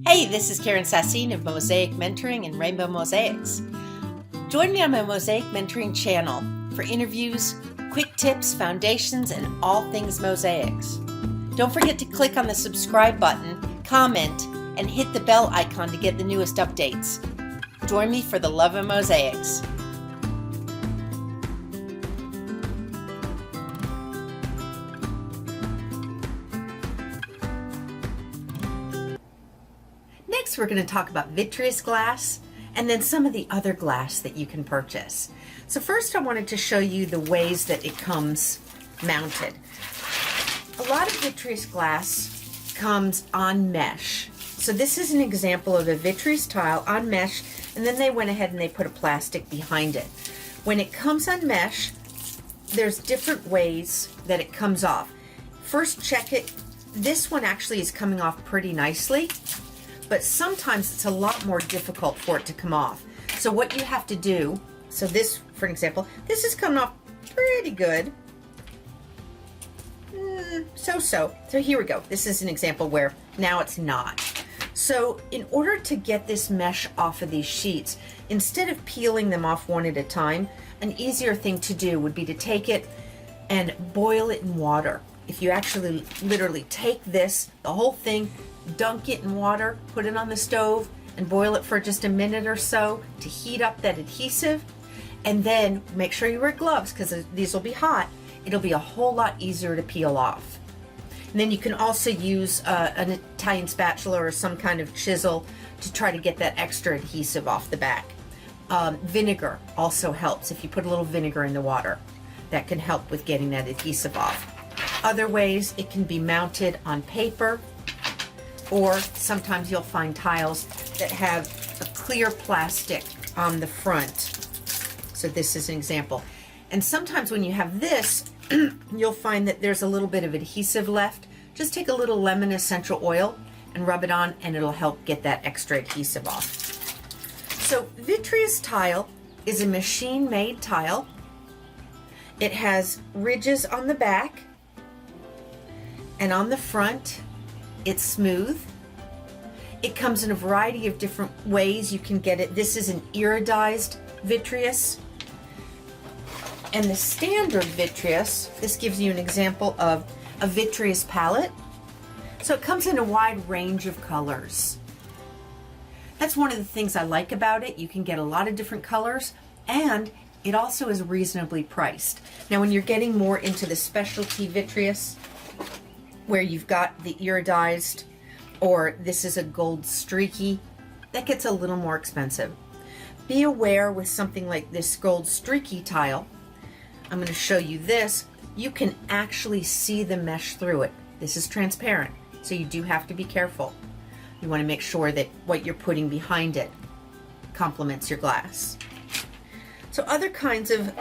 Hey, this is Karen Sassine of Mosaic Mentoring and Rainbow Mosaics. Join me on my Mosaic Mentoring channel for interviews, quick tips, foundations, and all things mosaics. Don't forget to click on the subscribe button, comment, and hit the bell icon to get the newest updates. Join me for the love of mosaics. Next, we're going to talk about vitreous glass and then some of the other glass that you can purchase. So first, I wanted to show you the ways that it comes mounted. A lot of vitreous glass comes on mesh. So this is an example of a vitreous tile on mesh, and then they went ahead and they put a plastic behind it. When it comes on mesh, there's different ways that it comes off. First, check it. This one actually is coming off pretty nicely, but sometimes it's a lot more difficult for it to come off. So what you have to do, so this, for example, this is coming off pretty good. So here we go. This is an example where now it's not. So in order to get this mesh off of these sheets, instead of peeling them off one at a time, an easier thing to do would be to take it and boil it in water. If you actually literally take this, the whole thing, dunk it in water, put it on the stove, and boil it for just a minute or so to heat up that adhesive, and then make sure you wear gloves because these will be hot. It'll be a whole lot easier to peel off. And then you can also use an Italian spatula or some kind of chisel to try to get that extra adhesive off the back. Vinegar also helps. If you put a little vinegar in the water, that can help with getting that adhesive off. Other ways, it can be mounted on paper, or sometimes you'll find tiles that have a clear plastic on the front. So this is an example. And sometimes when you have this, you'll find that there's a little bit of adhesive left. Just take a little lemon essential oil and rub it on, and it'll help get that extra adhesive off. So vitreous tile is a machine-made tile. It has ridges on the back, and on the front, it's smooth. It comes in a variety of different ways you can get it. This is an iridized vitreous. And the standard vitreous, this gives you an example of a vitreous palette. So it comes in a wide range of colors. That's one of the things I like about it. You can get a lot of different colors, and it also is reasonably priced. Now when you're getting more into the specialty vitreous, where you've got the iridized, or this is a gold streaky, that gets a little more expensive. Be aware with something like this gold streaky tile, I'm going to show you this, you can actually see the mesh through it. This is transparent, so you do have to be careful. You want to make sure that what you're putting behind it complements your glass. So other kinds of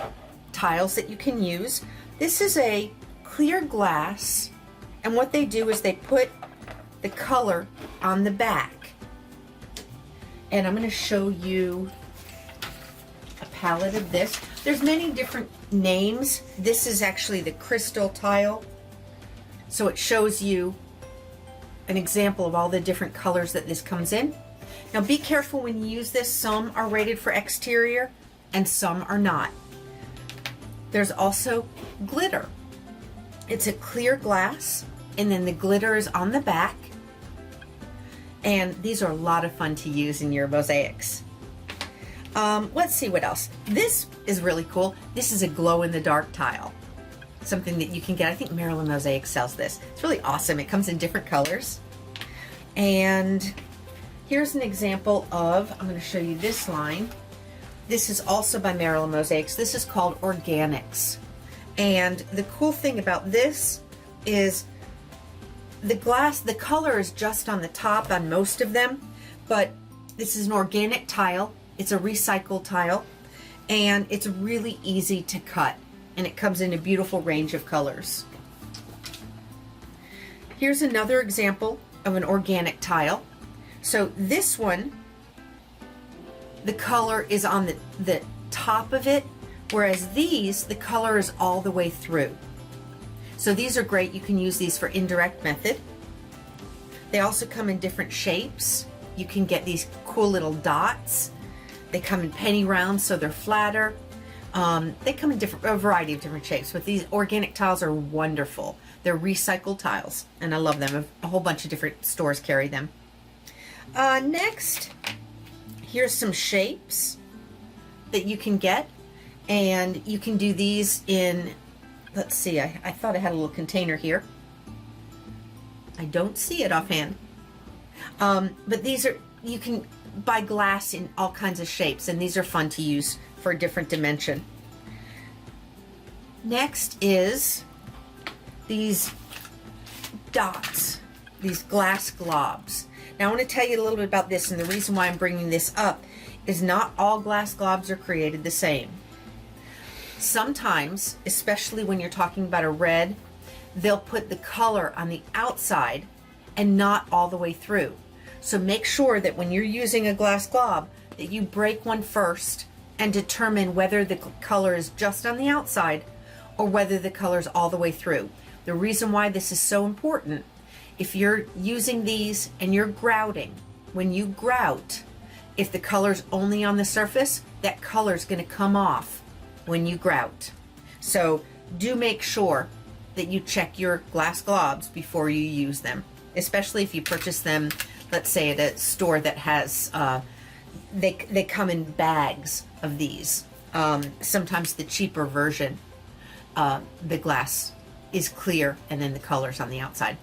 tiles that you can use, this is a clear glass, and what they do is they put the color on the back. And I'm going to show you a palette of this. There's many different names. This is actually the crystal tile. So it shows you an example of all the different colors that this comes in. Now be careful when you use this. Some are rated for exterior and some are not. There's also glitter. It's a clear glass, and then the glitter is on the back. And these are a lot of fun to use in your mosaics. Let's see what else. This is really cool. This is a glow-in-the-dark tile. Something that you can get. I think Maryland Mosaic sells this. It's really awesome. It comes in different colors. And here's an example of, I'm going to show you this line. This is also by Maryland Mosaics. This is called Organics. And the cool thing about this is the glass, the color is just on the top on most of them, but this is an organic tile. It's a recycled tile, and it's really easy to cut, and it comes in a beautiful range of colors. Here's another example of an organic tile. So this one, the color is on the top of it, whereas these, the color is all the way through. So these are great. You can use these for indirect method. They also come in different shapes. You can get these cool little dots. They come in penny rounds, so they're flatter. They come in a variety of different shapes, but these organic tiles are wonderful. They're recycled tiles, and I love them. A whole bunch of different stores carry them. Next, here's some shapes that you can get, and you can do these in, let's see, I thought I had a little container here. I don't see it offhand. But these are, you can buy glass in all kinds of shapes, and these are fun to use for a different dimension. Next is these dots, these glass globs. Now I want to tell you a little bit about this, and the reason why I'm bringing this up is not all glass globs are created the same. Sometimes, especially when you're talking about a red, they'll put the color on the outside and not all the way through. So make sure that when you're using a glass glob that you break one first and determine whether the color is just on the outside or whether the color is all the way through. The reason why this is so important, if you're using these and you're grouting, when you grout, if the color's only on the surface, that color's going to come off when you grout. So do make sure that you check your glass globs before you use them, especially if you purchase them, let's say at a store that has, they come in bags of these. Sometimes the cheaper version, the glass is clear and then the color's on the outside.